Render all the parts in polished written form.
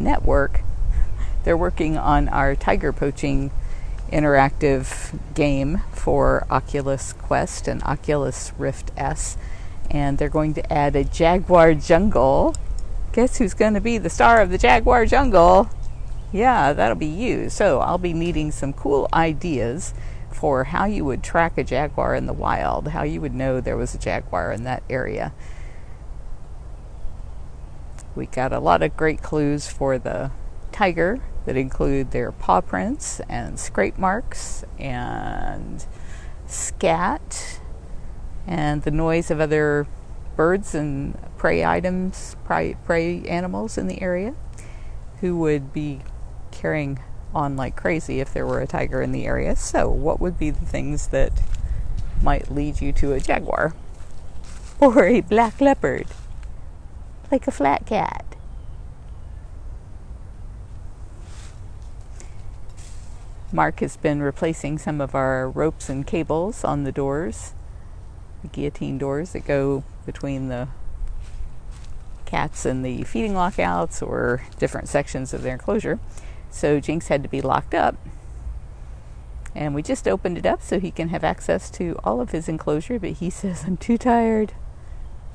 network, they're working on our tiger poaching interactive game for Oculus Quest and Oculus Rift S, and they're going to add a jaguar jungle. Guess who's going to be the star of the jaguar jungle? Yeah, that'll be you. So I'll be needing some cool ideas for how you would track a jaguar in the wild, how you would know there was a jaguar in that area. We got a lot of great clues for the tiger that include their paw prints and scrape marks and scat and the noise of other birds and prey items, prey animals in the area who would be carrying on like crazy if there were a tiger in the area. So what would be the things that might lead you to a jaguar or a black leopard, like a flat cat? Mark has been replacing some of our ropes and cables on the doors, the guillotine doors that go between the cats and the feeding lockouts or different sections of their enclosure. So Jinx had to be locked up, and we just opened it up so he can have access to all of his enclosure, but he says, I'm too tired.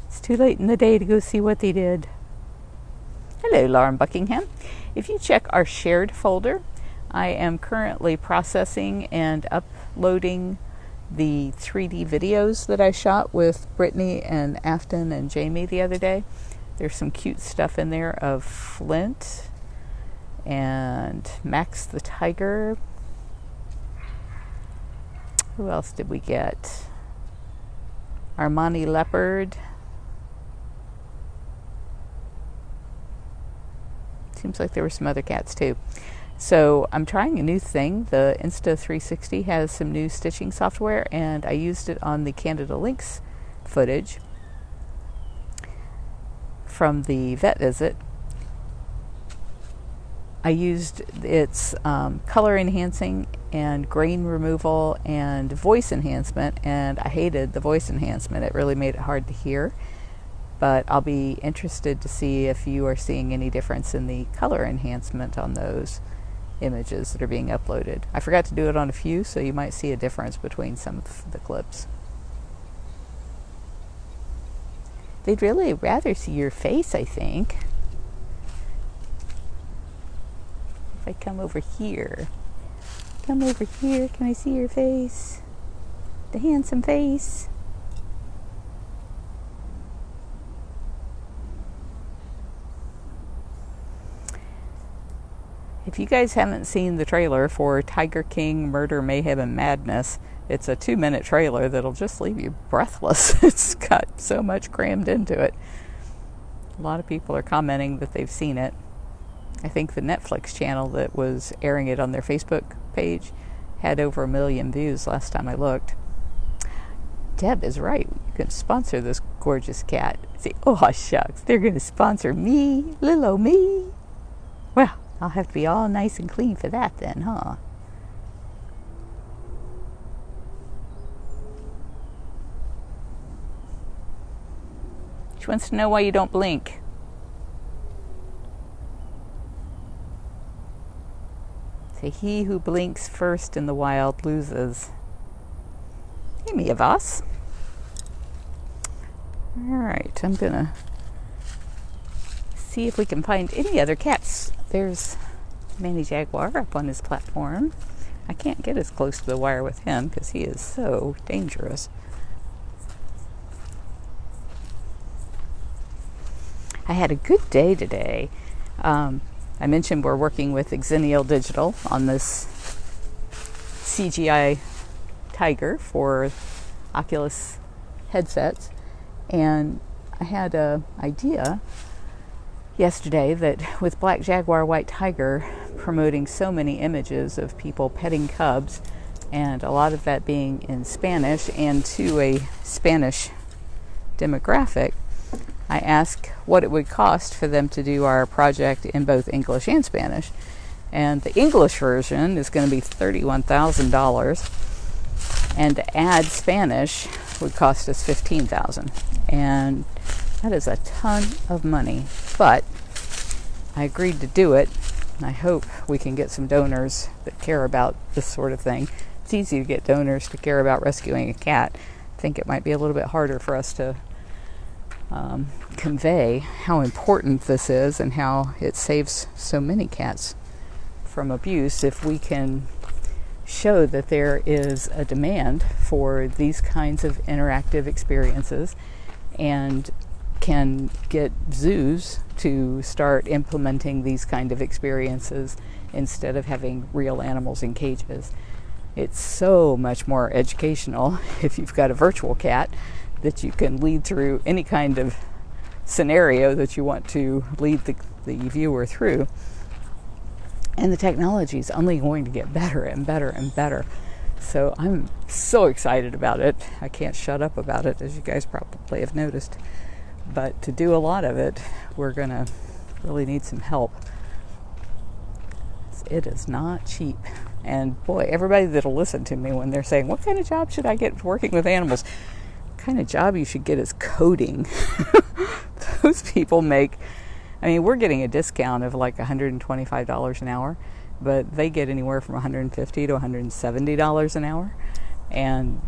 It's too late in the day to go see what they did. Hello, Lauren Buckingham. If you check our shared folder, I am currently processing and uploading the 3D videos that I shot with Brittany and Afton and Jamie the other day. There's some cute stuff in there of Flint and Max the tiger. Who else did we get? Armani leopard. Seems like there were some other cats too. So I'm trying a new thing. The Insta360 has some new stitching software, and I used it on the Canada Lynx footage from the vet visit. I used its color enhancing and grain removal and voice enhancement, and I hated the voice enhancement. It really made it hard to hear. But I'll be interested to see if you are seeing any difference in the color enhancement on those images that are being uploaded. I forgot to do it on a few, so you might see a difference between some of the clips. They'd really rather see your face, I think. If I come over here. Come over here, can I see your face? The handsome face. If you guys haven't seen the trailer for Tiger King Murder, Mayhem, and Madness, it's a 2-minute trailer that'll just leave you breathless. It's got so much crammed into it. A lot of people are commenting that they've seen it. I think the Netflix channel that was airing it on their Facebook page had over 1 million views last time I looked. Deb is right. You can sponsor this gorgeous cat. Say, oh shucks, they're going to sponsor me, little old me. Well, I'll have to be all nice and clean for that then, huh? She wants to know why you don't blink. Say, he who blinks first in the wild loses. Hey, Mia Voss. Alright, I'm gonna see if we can find any other cats. There's Manny Jaguar up on his platform. I can't get as close to the wire with him because he is so dangerous. I had a good day today. I mentioned we're working with Xennial Digital on this CGI tiger for Oculus headsets, and I had an idea yesterday that with Black Jaguar, White Tiger promoting so many images of people petting cubs, and a lot of that being in Spanish and to a Spanish demographic, I asked what it would cost for them to do our project in both English and Spanish. And the English version is going to be $31,000, and to add Spanish would cost us $15,000. And that is a ton of money. But I agreed to do it. I hope we can get some donors that care about this sort of thing. It's easy to get donors to care about rescuing a cat. I think it might be a little bit harder for us to convey how important this is and how it saves so many cats from abuse if we can show that there is a demand for these kinds of interactive experiences and can get zoos to start implementing these kind of experiences instead of having real animals in cages. It's so much more educational if you've got a virtual cat that you can lead through any kind of scenario that you want to lead the viewer through. And the technology is only going to get better and better and better. So I'm so excited about it. I can't shut up about it, as you guys probably have noticed. But to do a lot of it, we're going to really need some help. It is not cheap. And boy, everybody that'll listen to me when they're saying, what kind of job should I get working with animals? What kind of job you should get is coding. Those people make, I mean, we're getting a discount of like $125 an hour, but they get anywhere from $150 to $170 an hour. And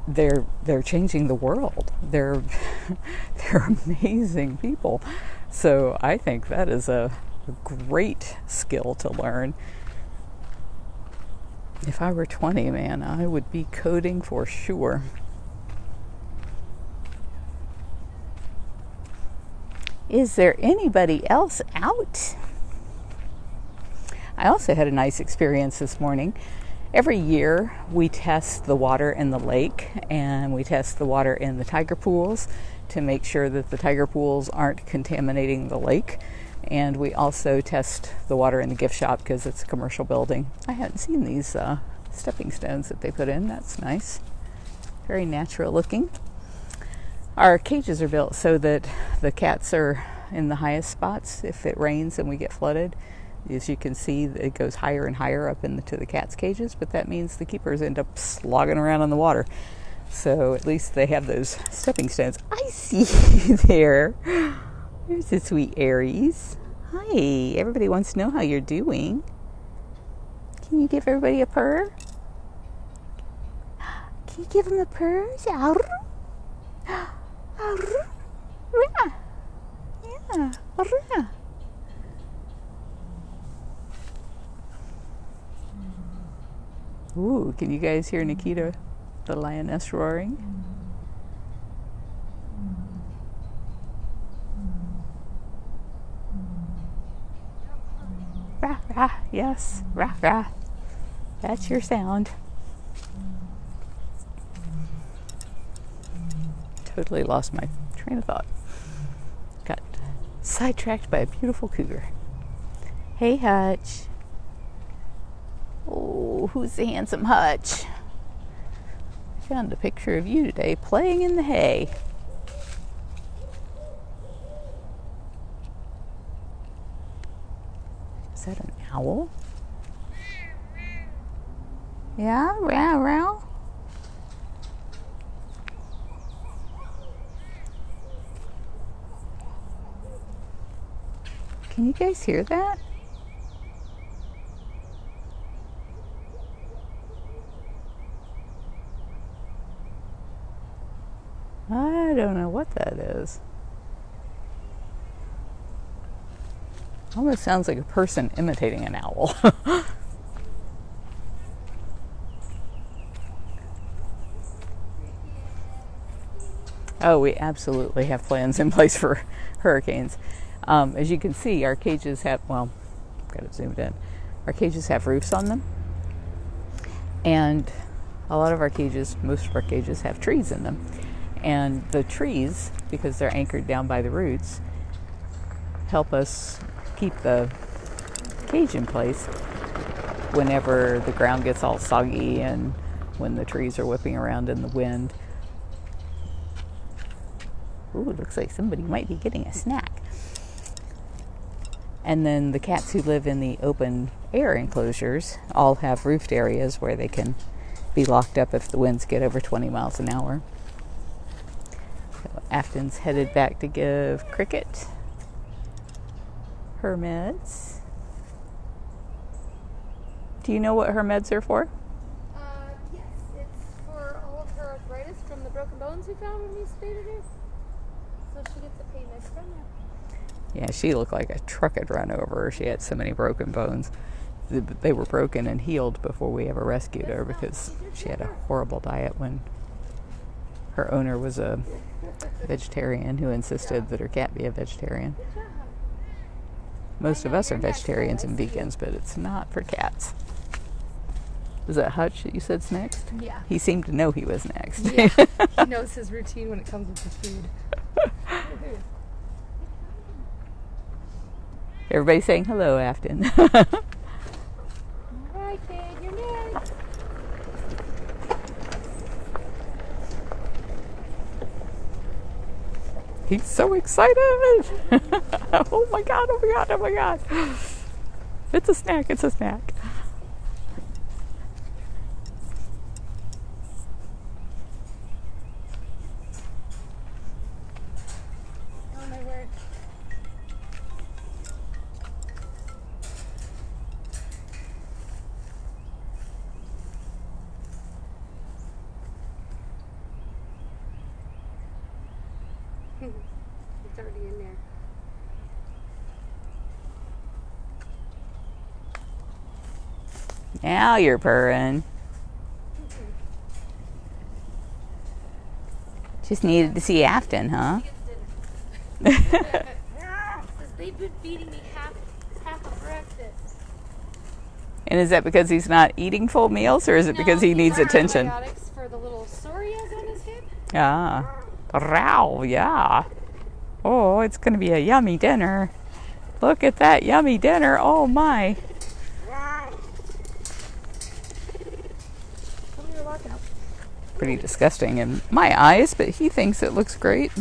they're changing the world. They're amazing people. So I think that is a great skill to learn. If I were 20, man, I would be coding for sure. Is there anybody else out? I also had a nice experience this morning. Every year we test the water in the lake and we test the water in the tiger pools to make sure that the tiger pools aren't contaminating the lake. And we also test the water in the gift shop because it's a commercial building. I hadn't seen these stepping stones that they put in. That's nice. Very natural looking. Our cages are built so that the cats are in the highest spots if it rains and we get flooded. As you can see, it goes higher and higher up into the cats' cages, but that means the keepers end up slogging around in the water. So at least they have those stepping stones. I see you there. There's the sweet Aries. Hi, everybody wants to know how you're doing. Can you give everybody a purr? Can you give them a purr? Yeah. Ooh, can you guys hear Nikita, the lioness, roaring? Rah, rah, yes, rah, rah. That's your sound. Totally lost my train of thought. Got sidetracked by a beautiful cougar. Hey, Hutch. Oh, who's the handsome Hutch? I found a picture of you today playing in the hay. Is that an owl? Yeah, row, row. Can you guys hear that? I don't know what that is. Almost sounds like a person imitating an owl. Oh, we absolutely have plans in place for hurricanes. As you can see, our cages have, well, I've got it zoomed in. Our cages have roofs on them. And a lot of our cages, most of our cages have trees in them. And the trees, because they're anchored down by the roots, help us keep the cage in place whenever the ground gets all soggy and when the trees are whipping around in the wind. Ooh, it looks like somebody might be getting a snack. And then the cats who live in the open air enclosures all have roofed areas where they can be locked up if the winds get over 20 miles an hour. So Afton's headed back to give Cricket her meds. Do you know what her meds are for? Yes, it's for all of her arthritis from the broken bones we found when we stayed here. So she gets a pain meds from there. Yeah, she looked like a truck had run over her. She had so many broken bones. They were broken and healed before we ever rescued her because she had a horrible diet when her owner was a vegetarian who insisted that her cat be a vegetarian. Most of us are vegetarians and vegans, but it's not for cats. Was that Hutch that you said's next? Yeah. He seemed to know he was next. Yeah. He knows his routine when it comes with his food. Everybody saying hello, Afton. Alright, kid, you're next. He's so excited. Oh my god, oh my god, oh my god. It's a snack, it's a snack. Oh my word. It's already in there. Now you're purring. Just needed to see Afton, huh? They've been feeding me half of breakfast. And is that because he's not eating full meals, or is it because he needs attention? Antibiotics for the little sore he has on his hip. Ah. Row, yeah. Oh, it's going to be a yummy dinner. Look at that yummy dinner. Oh, my. Pretty disgusting in my eyes, but he thinks it looks great.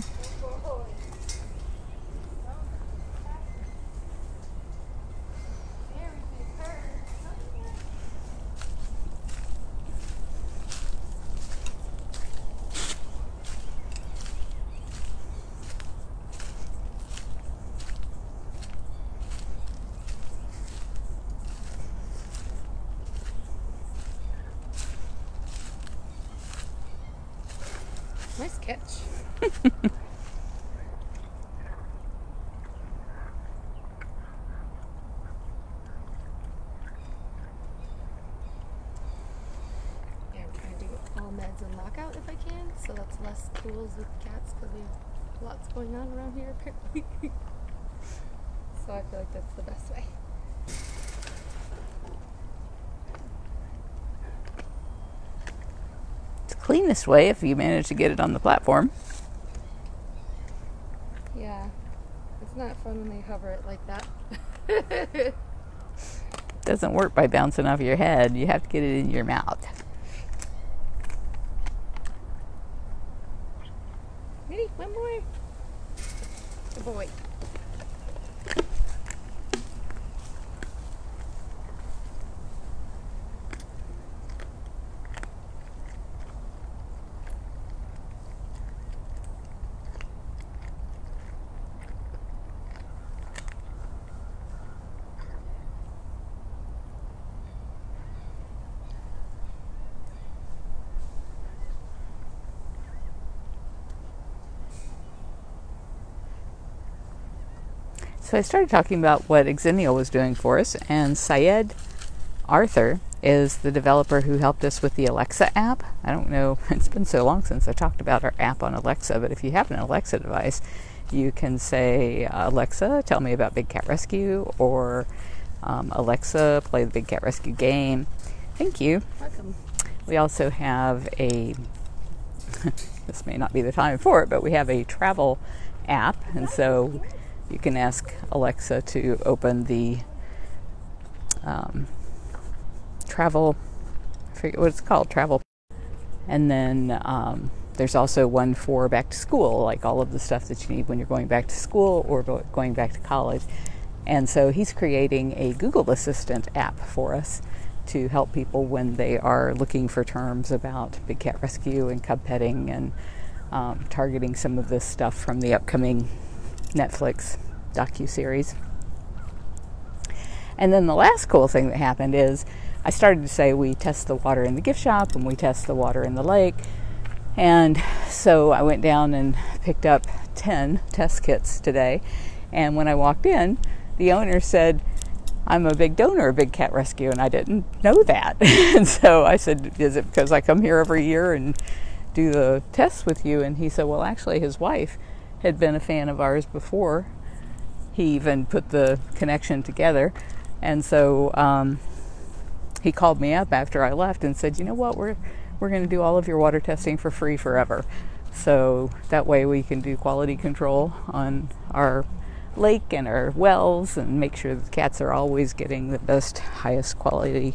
Nice catch. Yeah, I'm trying to do all meds and lockout if I can, so that's less tools with cats because we have lots going on around here apparently. So I feel like that's the best way. Cleanest way if you manage to get it on the platform. Yeah, it's not fun when they hover it like that. Doesn't work by bouncing off your head. You have to get it in your mouth. Ready? One more. Good boy. So I started talking about what Xennial was doing for us, and Syed Arthur is the developer who helped us with the Alexa app. I don't know, it's been so long since I talked about our app on Alexa, but if you have an Alexa device, you can say, Alexa, tell me about Big Cat Rescue, or Alexa, play the Big Cat Rescue game. Thank you. Welcome. We also have a, this may not be the time for it, but we have a travel app, and so you can ask Alexa to open the travel, I forget what it's called, travel. And then there's also one for back to school, like all of the stuff that you need when you're going back to school or going back to college. And so he's creating a Google Assistant app for us to help people when they are looking for terms about Big Cat Rescue and cub petting and targeting some of this stuff from the upcoming Netflix docuseries. And then the last cool thing that happened is I started to say we test the water in the gift shop and we test the water in the lake. And so I went down and picked up 10 test kits today. And when I walked in, the owner said, I'm a big donor of Big Cat Rescue, and I didn't know that. And so I said, is it because I come here every year and do the tests with you? And he said, well, actually his wife had been a fan of ours before he even put the connection together. And so he called me up after I left and said, you know what, we're going to do all of your water testing for free forever. So that way we can do quality control on our lake and our wells and make sure the cats are always getting the best, highest quality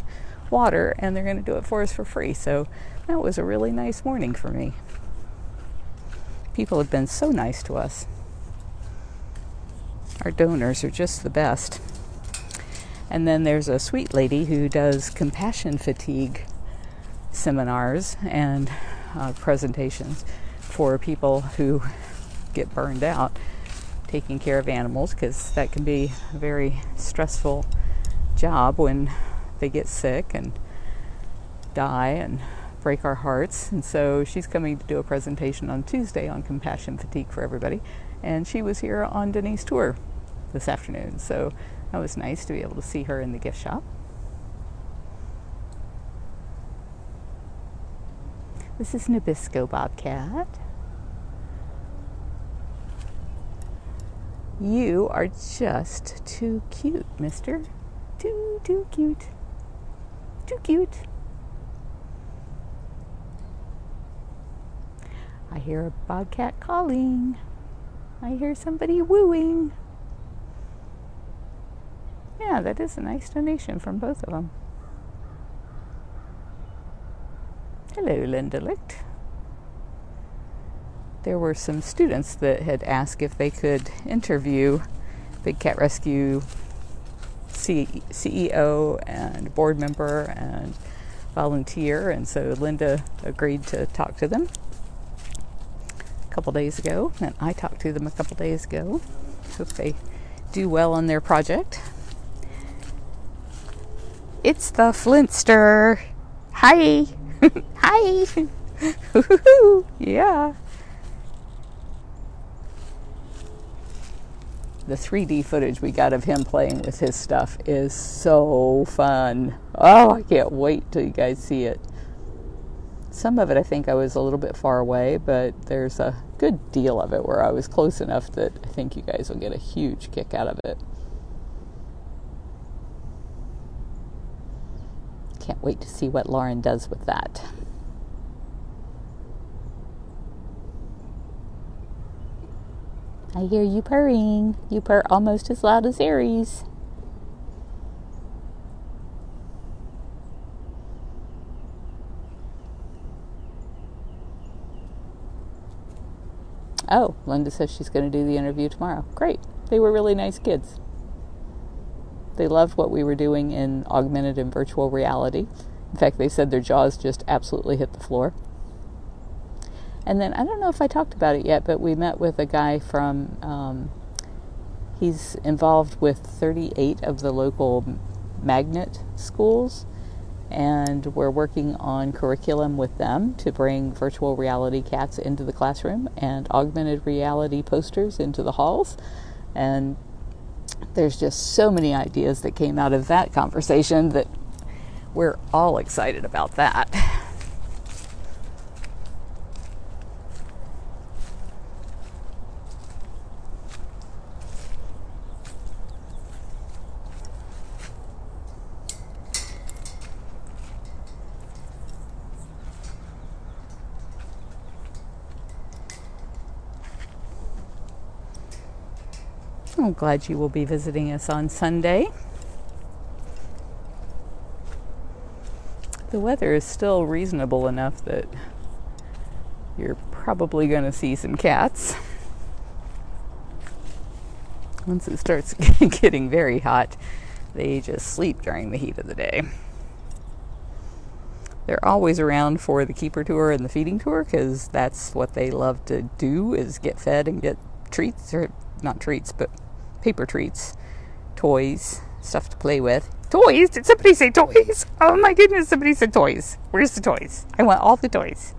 water, and they're going to do it for us for free. So that was a really nice morning for me. People have been so nice to us. Our donors are just the best. And then there's a sweet lady who does compassion fatigue seminars and presentations for people who get burned out taking care of animals, because that can be a very stressful job when they get sick and die and break our hearts. And so she's coming to do a presentation on Tuesday on compassion fatigue for everybody, and she was here on Denise tour this afternoon, so that was nice to be able to see her in the gift shop. This is Nabisco Bobcat. You are just too cute, mister. Too cute. Too cute. I hear a bobcat calling. I hear somebody wooing. Yeah, that is a nice donation from both of them. Hello, Linda Licht. There were some students that had asked if they could interview Big Cat Rescue CEO and board member and volunteer, and so Linda agreed to talk to them a couple days ago, and I talked to them a couple days ago. Hope they do well on their project. It's the Flintster. Hi. Hi. Yeah. The 3D footage we got of him playing with his stuff is so fun. Oh, I can't wait till you guys see it. Some of it I think I was a little bit far away, but there's a good deal of it where I was close enough that I think you guys will get a huge kick out of it. Can't wait to see what Lauren does with that. I hear you purring. You purr almost as loud as Aries. Oh, Linda says she's going to do the interview tomorrow. Great. They were really nice kids. They loved what we were doing in augmented and virtual reality. In fact, they said their jaws just absolutely hit the floor. And then, I don't know if I talked about it yet, but we met with a guy from, he's involved with 38 of the local magnet schools, and we're working on curriculum with them to bring virtual reality cats into the classroom and augmented reality posters into the halls. And there's just so many ideas that came out of that conversation that we're all excited about that. I'm glad you will be visiting us on Sunday. The weather is still reasonable enough that you're probably going to see some cats. Once it starts getting very hot, they just sleep during the heat of the day. They're always around for the keeper tour and the feeding tour, because that's what they love to do, is get fed and get treats, or not treats, but paper treats, toys, stuff to play with. Toys? Did somebody say toys? Oh my goodness, somebody said toys. Where's the toys? I want all the toys.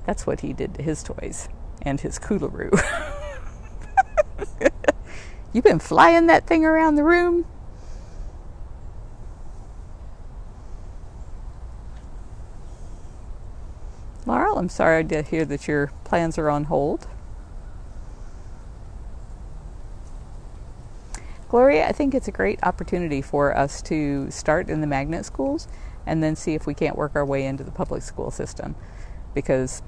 That's what he did to his toys and his coolaroo. You been flying that thing around the room? Laurel, I'm sorry to hear that your plans are on hold. Gloria, I think it's a great opportunity for us to start in the magnet schools and then see if we can't work our way into the public school system, because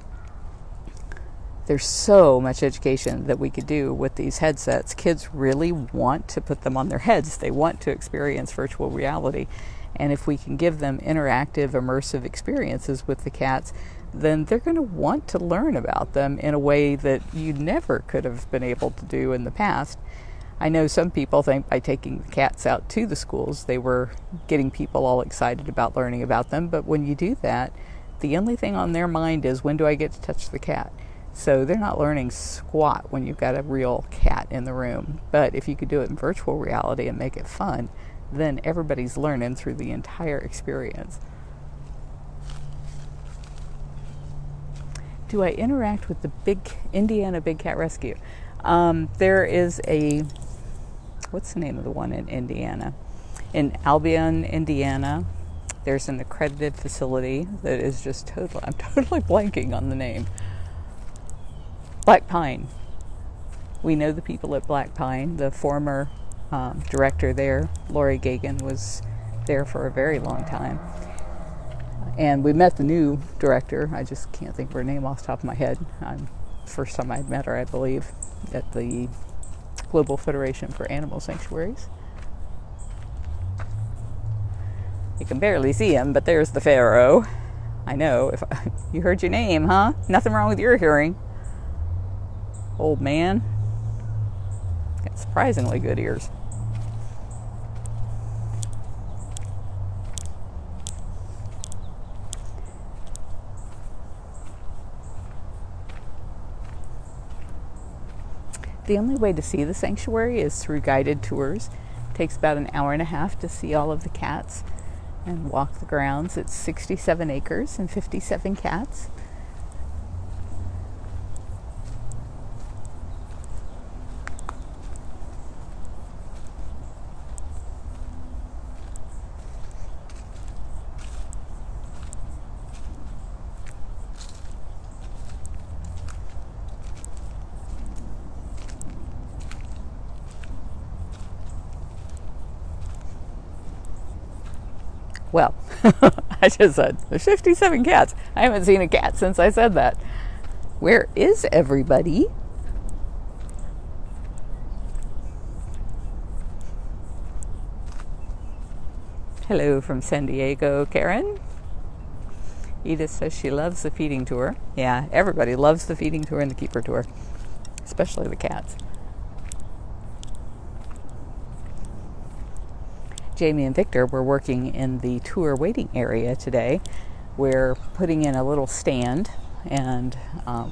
there's so much education that we could do with these headsets. Kids really want to put them on their heads. They want to experience virtual reality. And if we can give them interactive, immersive experiences with the cats, then they're going to want to learn about them in a way that you never could have been able to do in the past. I know some people think by taking the cats out to the schools, they were getting people all excited about learning about them. But when you do that, the only thing on their mind is, when do I get to touch the cat? So they're not learning squat when you've got a real cat in the room. But if you could do it in virtual reality and make it fun, then everybody's learning through the entire experience. Do I interact with the Indiana Big Cat Rescue? There is a, what's the name of the one in Indiana? In Albion, Indiana, there's an accredited facility that is just totally, I'm totally blanking on the name. Black Pine. We know the people at Black Pine. The former director there, Lori Gagan, was there for a very long time. And we met the new director. I just can't think of her name off the top of my head. First time I'd met her, I believe, at the Global Federation for Animal Sanctuaries. You can barely see him, but there's the Pharaoh. I know. You heard your name, huh? Nothing wrong with your hearing. Old man. Got surprisingly good ears. The only way to see the sanctuary is through guided tours. It takes about an hour and a half to see all of the cats and walk the grounds. It's 67 acres and 57 cats. Well, I just said there's 57 cats. I haven't seen a cat since I said that. Where is everybody? Hello from San Diego, Karen. Edith says she loves the feeding tour. Yeah, everybody loves the feeding tour and the keeper tour, especially the cats. Jamie and Victor were working in the tour waiting area today. We're putting in a little stand, and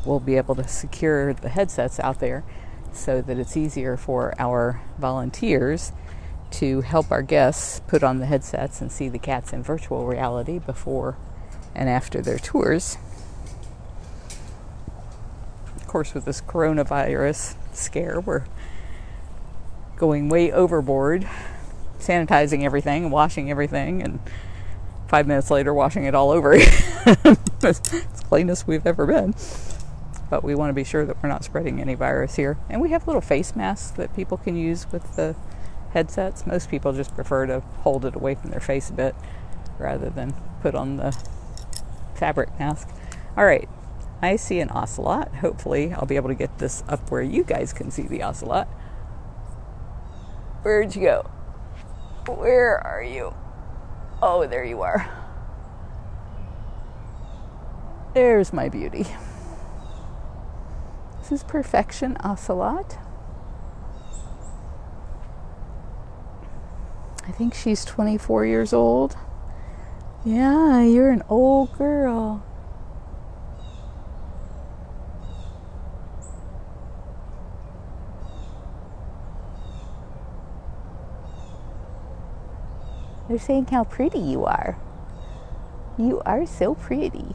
we'll be able to secure the headsets out there so that it's easier for our volunteers to help our guests put on the headsets and see the cats in virtual reality before and after their tours. Of course, with this coronavirus scare, we're going way overboard, sanitizing everything, washing everything, and 5 minutes later washing it all over. It's the cleanest we've ever been. But we want to be sure that we're not spreading any virus here. And we have little face masks that people can use with the headsets. Most people just prefer to hold it away from their face a bit rather than put on the fabric mask. All right, I see an ocelot. Hopefully I'll be able to get this up where you guys can see the ocelot. Where'd you go? Where are you? Oh, there you are. There's my beauty. This is Perfection Ocelot. I think she's 24 years old. Yeah, you're an old girl. They're saying how pretty you are. You are so pretty.